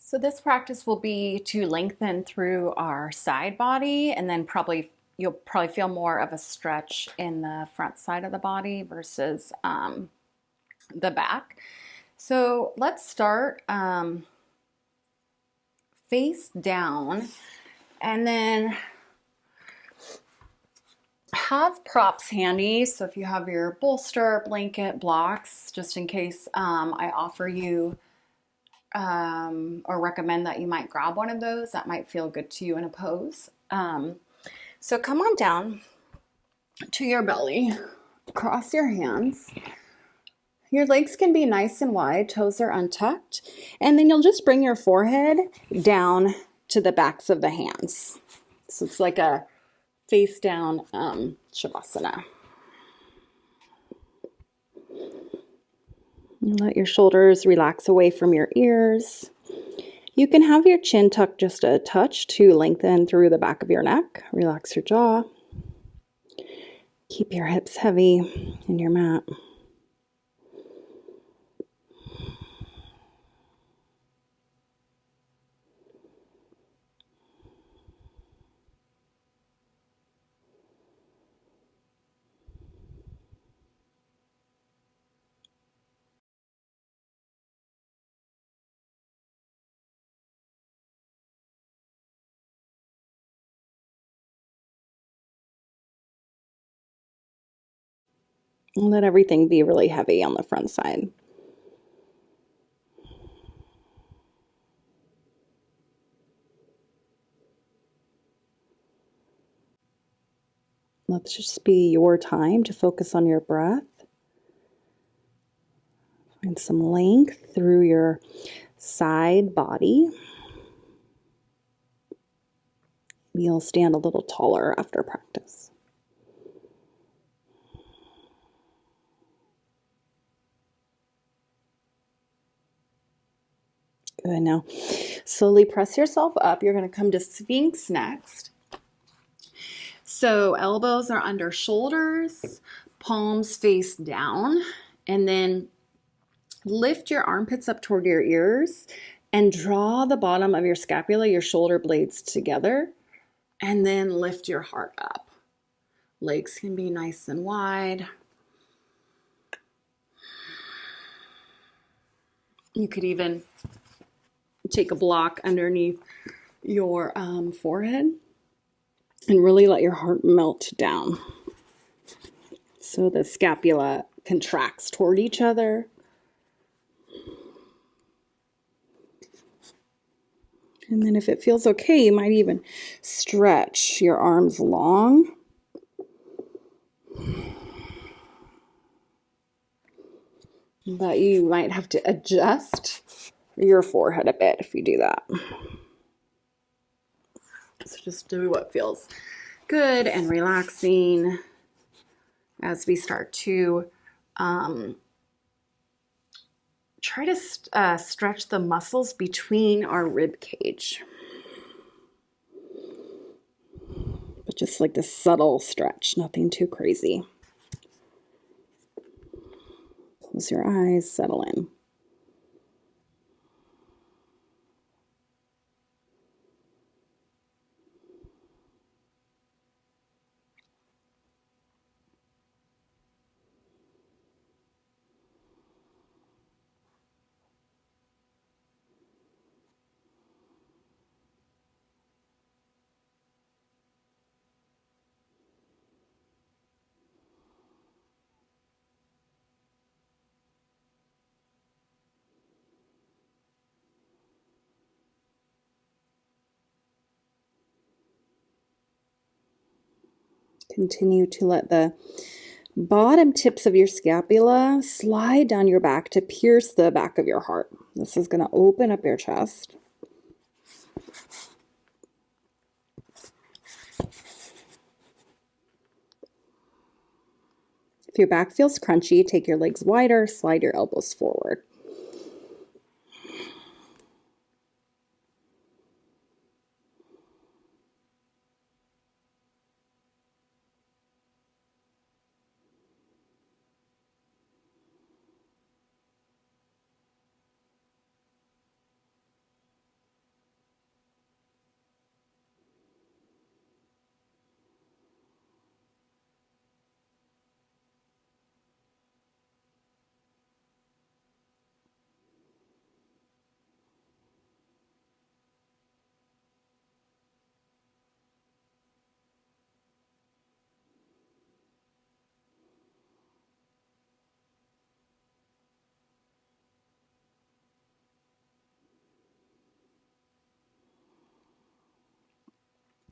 So this practice will be to lengthen through our side body, and then you'll probably feel more of a stretch in the front side of the body versus the back. So let's start face down, and then have props handy. So if you have your bolster, blanket, blocks, just in case, I offer you or recommend that you might grab one of those. That might feel good to you in a pose. So come on down to your belly, cross your hands. Your legs can be nice and wide, toes are untucked, and then you'll just bring your forehead down to the backs of the hands. So it's like a face down Shavasana. Let your shoulders relax away from your ears. You can have your chin tucked just a touch to lengthen through the back of your neck. Relax your jaw. Keep your hips heavy in your mat. And let everything be really heavy on the front side. Let's just be your time to focus on your breath. Find some length through your side body. You'll stand a little taller after practice. Good. Now, slowly press yourself up. You're going to come to Sphinx next. So elbows are under shoulders, palms face down, and then lift your armpits up toward your ears and draw the bottom of your scapula, your shoulder blades together, and then lift your heart up. Legs can be nice and wide. You could even take a block underneath your forehead and really let your heart melt down. So the scapula contracts toward each other. And then if it feels okay, you might even stretch your arms long. But you might have to adjust your forehead a bit if you do that. So just do what feels good and relaxing as we start to try to stretch the muscles between our rib cage. But just like this subtle stretch, nothing too crazy. Close your eyes, settle in. Continue to let the bottom tips of your scapula slide down your back to pierce the back of your heart. This is going to open up your chest. If your back feels crunchy, take your legs wider, slide your elbows forward.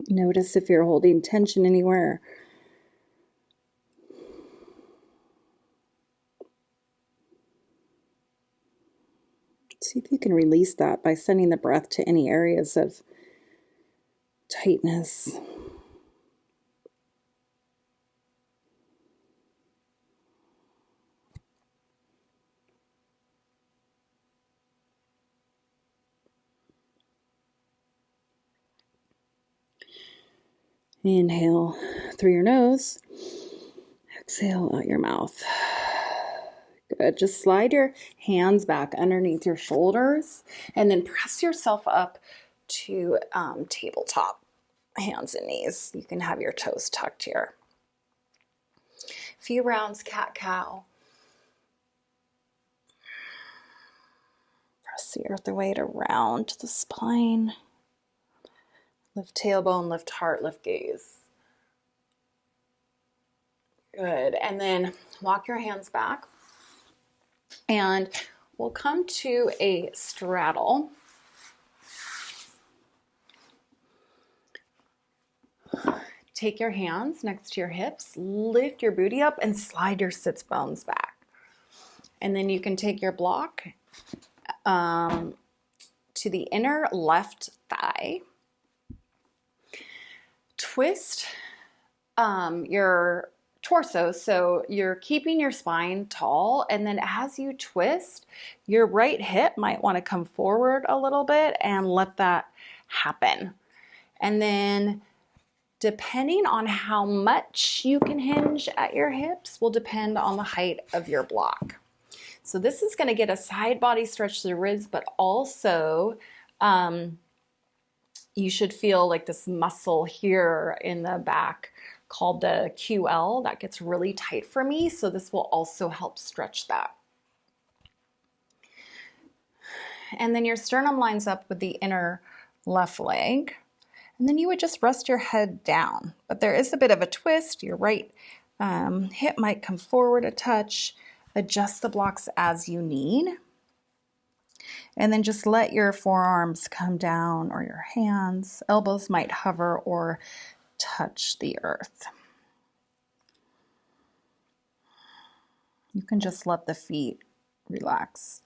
Notice if you're holding tension anywhere. See if you can release that by sending the breath to any areas of tightness. Inhale through your nose. Exhale out your mouth. Good. Just slide your hands back underneath your shoulders and then press yourself up to tabletop, hands and knees. You can have your toes tucked here. Few rounds cat-cow. Press the earth weight around the spine. Lift tailbone, lift heart, lift gaze. Good. And then walk your hands back. And we'll come to a straddle. Take your hands next to your hips, lift your booty up, and slide your sits bones back. And then you can take your block to the inner left thigh. Twist your torso so you're keeping your spine tall, and then as you twist, your right hip might want to come forward a little bit and let that happen. And then depending on how much you can hinge at your hips will depend on the height of your block. So this is going to get a side body stretch to the ribs, but also you should feel like this muscle here in the back called the QL that gets really tight for me. So this will also help stretch that. And then your sternum lines up with the inner left leg. And then you would just rest your head down. But there is a bit of a twist. Your right hip might come forward a touch. Adjust the blocks as you need. And then just let your forearms come down, or your hands. Elbows might hover or touch the earth. You can just let the feet relax.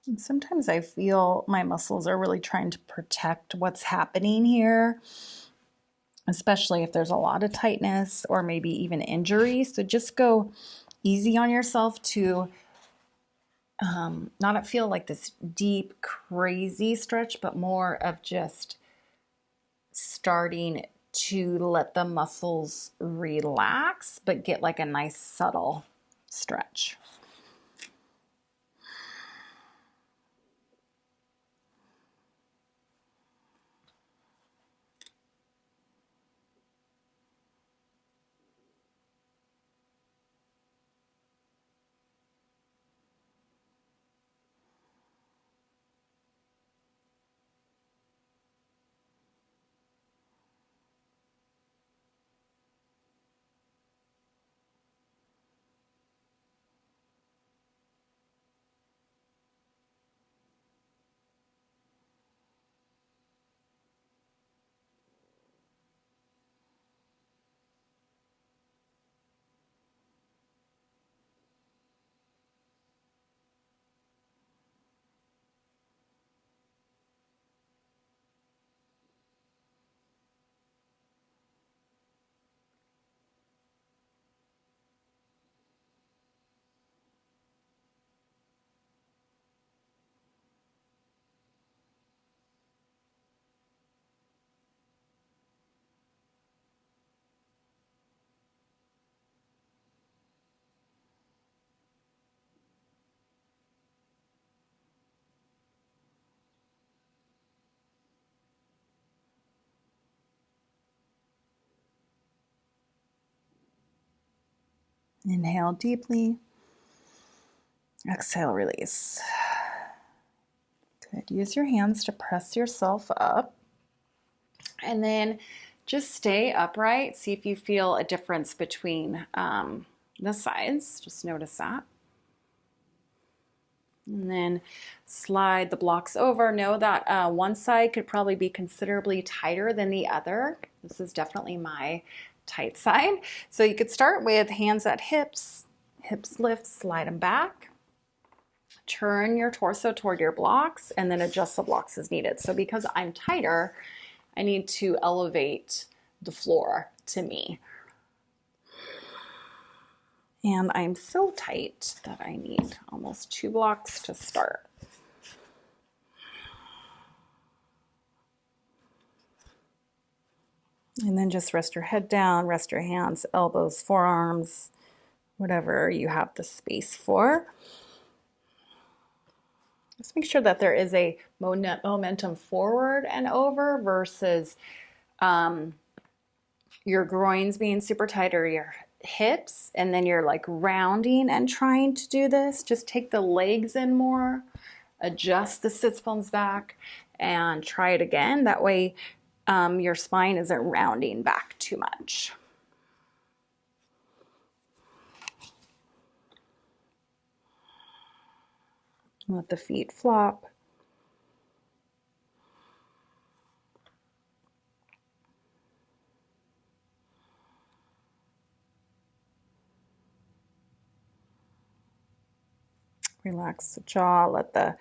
And sometimes I feel my muscles are really trying to protect what's happening here, especially if there's a lot of tightness or maybe even injury. So just go easy on yourself to not feel like this deep, crazy stretch, but more of just starting to let the muscles relax, but get like a nice subtle stretch. Inhale deeply. Exhale, release. Good. Use your hands to press yourself up. And then just stay upright. See if you feel a difference between the sides. Just notice that. And then slide the blocks over. Know that one side could probably be considerably tighter than the other. This is definitely my tight side. So you could start with hands at hips, hips lift, slide them back. Turn your torso toward your blocks and then adjust the blocks as needed. So because I'm tighter, I need to elevate the floor to me. And I'm so tight that I need almost 2 blocks to start. And then just rest your head down, rest your hands, elbows, forearms, whatever you have the space for. Just make sure that there is a momentum forward and over versus your groins being super tight or your hips, and then you're like rounding and trying to do this. Just take the legs in more, adjust the sits bones back, and try it again. That way your spine isn't rounding back too much. Let the feet flop. Relax the jaw, let the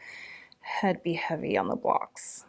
head be heavy on the blocks.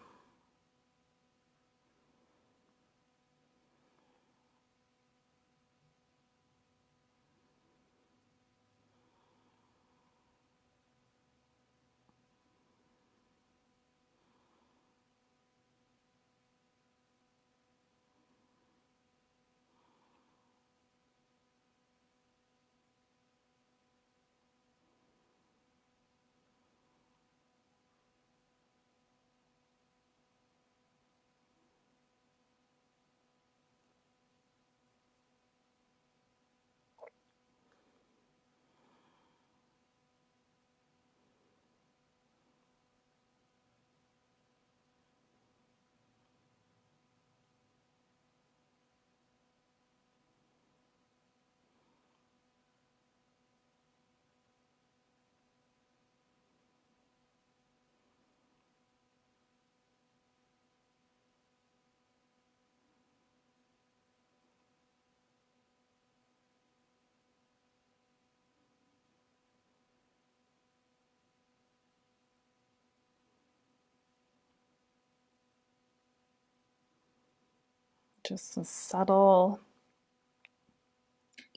Just a subtle,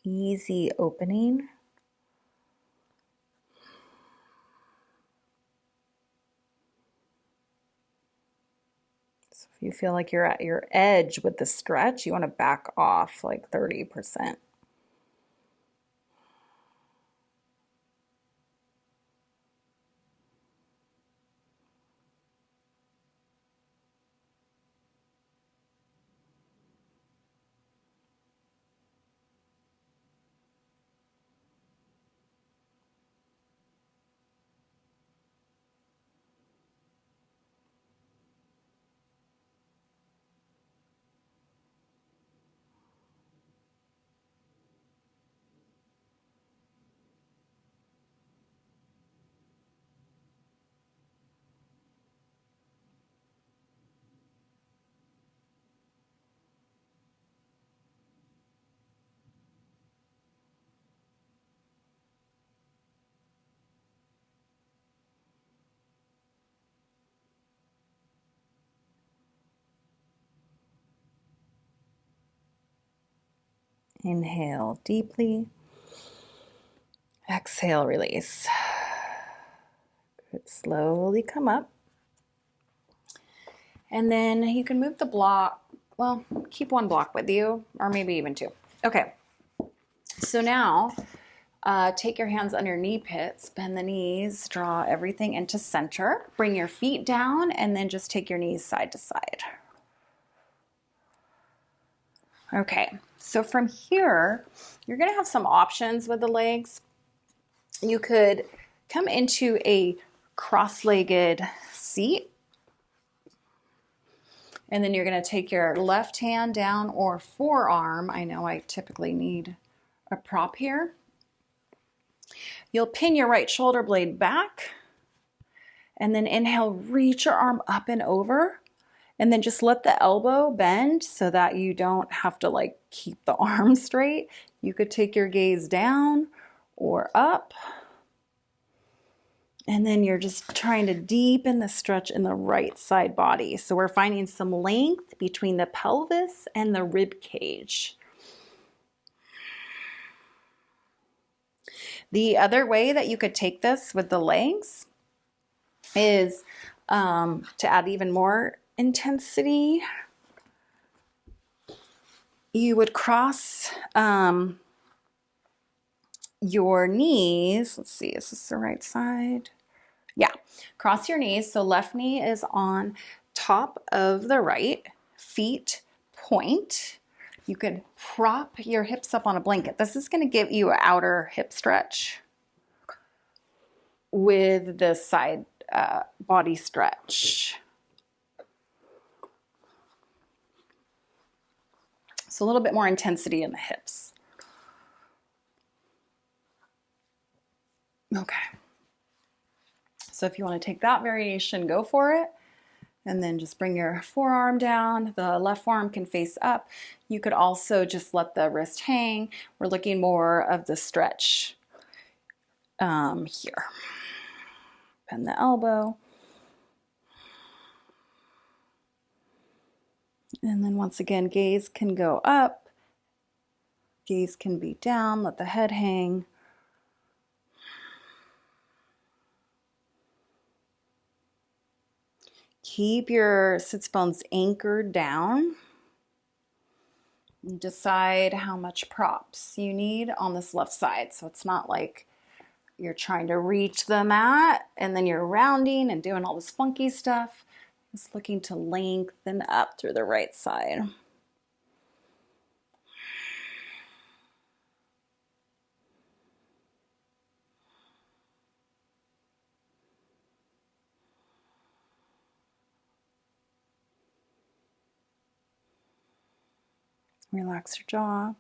easy opening. So if you feel like you're at your edge with the stretch, you want to back off like 30%. Inhale deeply. Exhale, release. Good. Slowly come up. And then you can move the block. Well, keep 1 block with you, or maybe even 2. Okay. So now take your hands under knee pits, bend the knees, draw everything into center. Bring your feet down and then just take your knees side to side. Okay, so from here, you're gonna have some options with the legs. You could come into a cross-legged seat, and then you're gonna take your left hand down or forearm. I know I typically need a prop here. You'll pin your right shoulder blade back, and then inhale, reach your arm up and over. And then just let the elbow bend so that you don't have to like keep the arm straight. You could take your gaze down or up. And then you're just trying to deepen the stretch in the right side body. So we're finding some length between the pelvis and the rib cage. The other way that you could take this with the legs is to add even more intensity. You would cross your knees. Let's see, is this the right side? Yeah, cross your knees. So left knee is on top of the right, feet point. You could prop your hips up on a blanket. This is going to give you an outer hip stretch with the side body stretch. So a little bit more intensity in the hips. Okay. So if you want to take that variation, go for it. And then just bring your forearm down. The left forearm can face up. You could also just let the wrist hang. We're looking more of the stretch here. Bend the elbow. And then once again, gaze can go up. Gaze can be down. Let the head hang. Keep your sits bones anchored down. And decide how much props you need on this left side. So it's not like you're trying to reach the mat and then you're rounding and doing all this funky stuff. Just looking to lengthen up through the right side. Relax your jaw.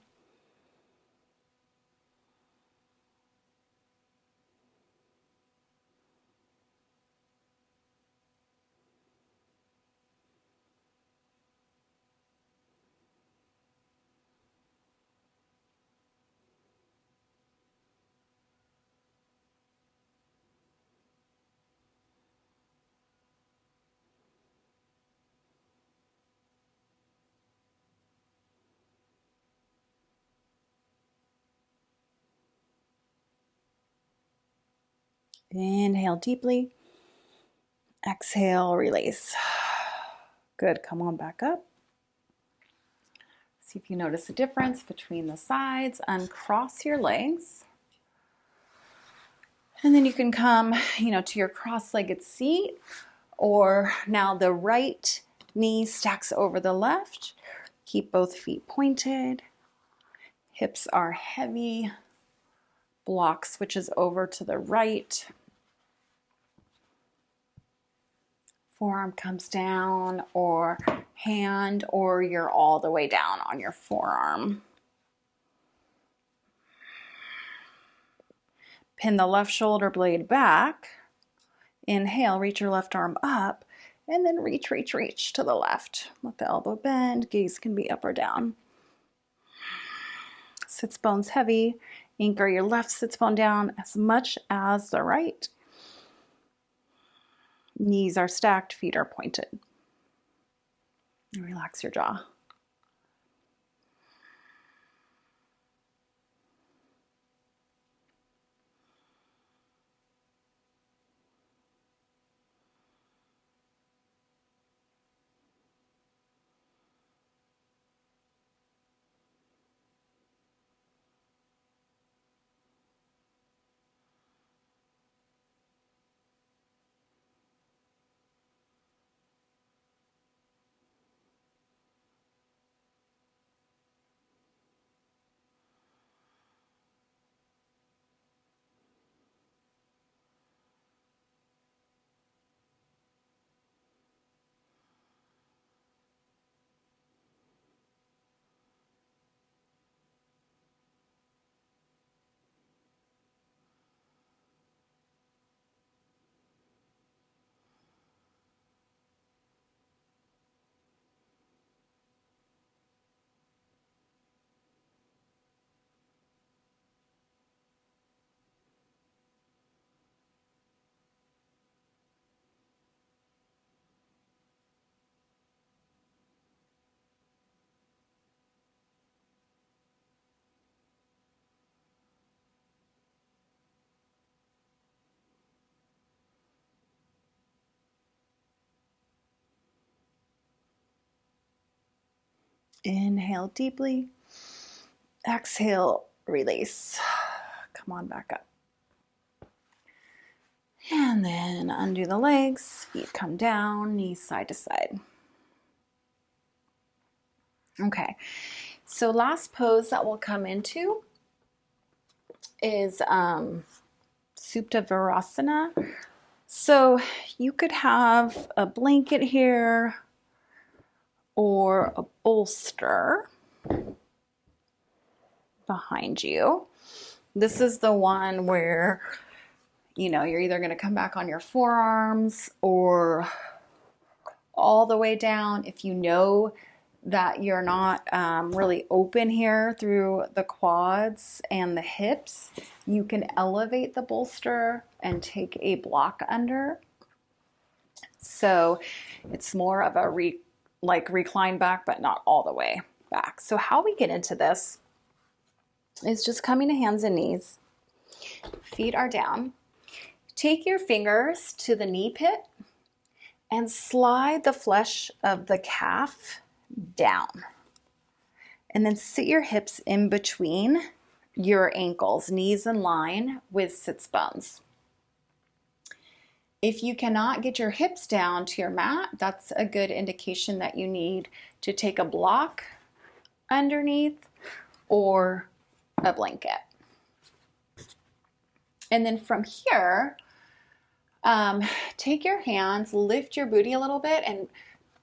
Inhale deeply. Exhale, release. Good, come on back up. See if you notice a difference between the sides. Uncross your legs. And then you can come, to your cross-legged seat, or now the right knee stacks over the left. Keep both feet pointed. Hips are heavy. Block switches over to the right. Forearm comes down, or hand, or you're all the way down on your forearm. Pin the left shoulder blade back. Inhale, reach your left arm up, and then reach to the left. Let the elbow bend. Gaze can be up or down. Sits bones heavy. Anchor your left sits bone down as much as the right. Knees are stacked, feet are pointed. Relax your jaw. Inhale deeply. Exhale, release. Come on back up. And then undo the legs, feet come down, knees side to side. Okay, so last pose that we'll come into is Supta Virasana. So you could have a blanket here or a bolster behind you. This is the one where, you know, you're either going to come back on your forearms or all the way down. If you know that you're not really open here through the quads and the hips, you can elevate the bolster and take a block under. So it's more of a recline back, but not all the way back. So how we get into this is just coming to hands and knees. Feet are down. Take your fingers to the knee pit and slide the flesh of the calf down. And then sit your hips in between your ankles, knees in line with sits bones. If you cannot get your hips down to your mat, that's a good indication that you need to take a block underneath or a blanket. And then from here, take your hands, lift your booty a little bit, and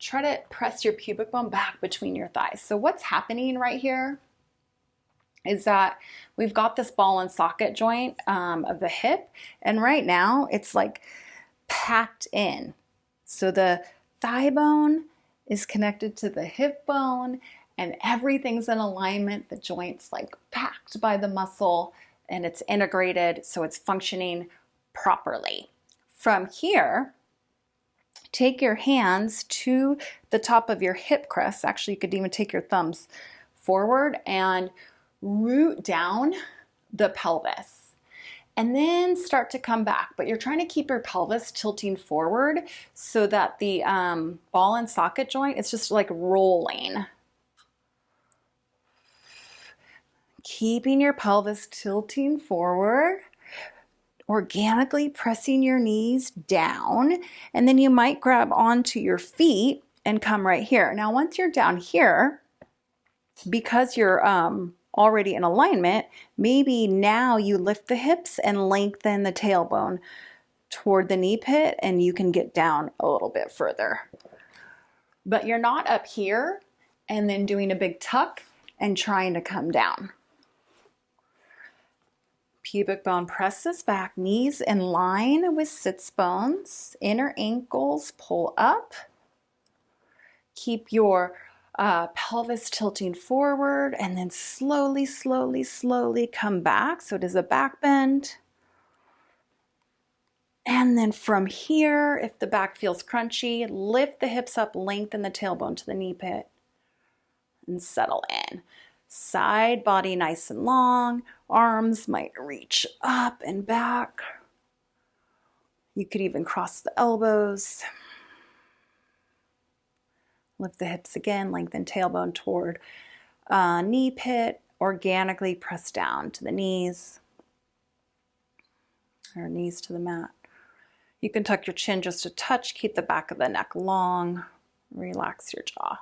try to press your pubic bone back between your thighs. So what's happening right here is that we've got this ball and socket joint of the hip, and right now it's like packed in. So the thigh bone is connected to the hip bone and everything's in alignment. The joint's like packed by the muscle and it's integrated, so it's functioning properly. From here, take your hands to the top of your hip crest. Actually, you could even take your thumbs forward and root down the pelvis. And then start to come back. But you're trying to keep your pelvis tilting forward so that the ball and socket joint is just like rolling. Keeping your pelvis tilting forward. Organically pressing your knees down, and then you might grab onto your feet and come right here. Now, once you're down here, because you're already in alignment, maybe now you lift the hips and lengthen the tailbone toward the knee pit, and you can get down a little bit further. But you're not up here and then doing a big tuck and trying to come down. Pubic bone presses back, knees in line with sits bones, inner ankles pull up. Keep your pelvis tilting forward and then slowly, slowly, slowly come back. So it is a back bend. And then from here, if the back feels crunchy, lift the hips up, lengthen the tailbone to the knee pit and settle in. Side body nice and long. Arms might reach up and back. You could even cross the elbows. Lift the hips again, lengthen tailbone toward knee pit. Organically press down to the knees, or knees to the mat. You can tuck your chin just a touch, keep the back of the neck long, relax your jaw.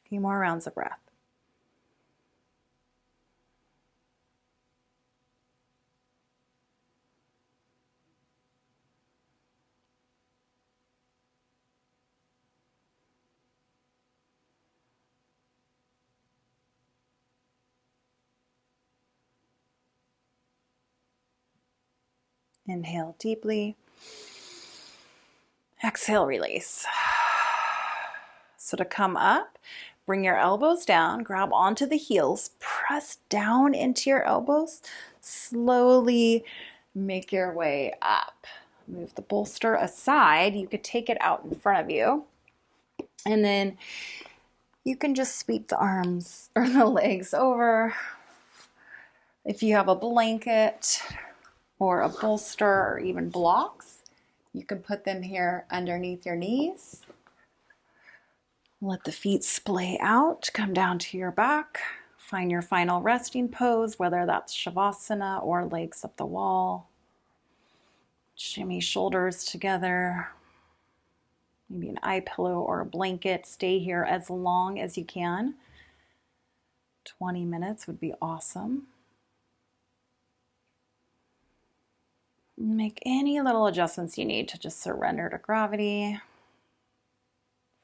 A few more rounds of breath. Inhale deeply. Exhale, release. So to come up, bring your elbows down, grab onto the heels, press down into your elbows, slowly make your way up. Move the bolster aside. You could take it out in front of you. And then you can just sweep the arms or the legs over. If you have a blanket or a bolster or even blocks, you can put them here underneath your knees. Let the feet splay out, come down to your back. Find your final resting pose, whether that's Shavasana or legs up the wall. Shimmy shoulders together. Maybe an eye pillow or a blanket. Stay here as long as you can. 20 minutes would be awesome. Make any little adjustments you need to just surrender to gravity.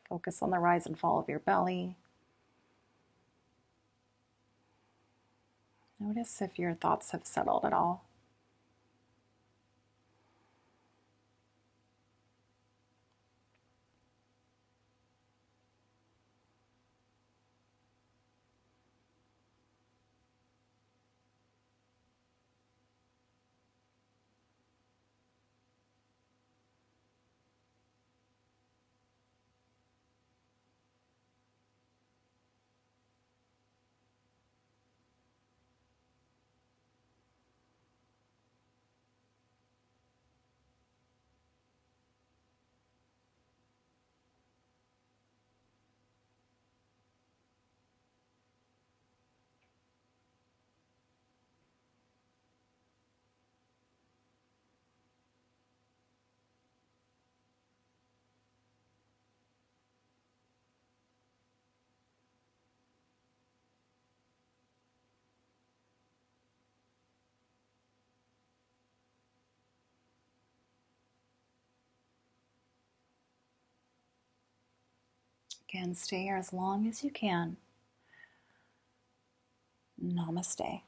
Focus on the rise and fall of your belly. Notice if your thoughts have settled at all. Again, stay here as long as you can. Namaste.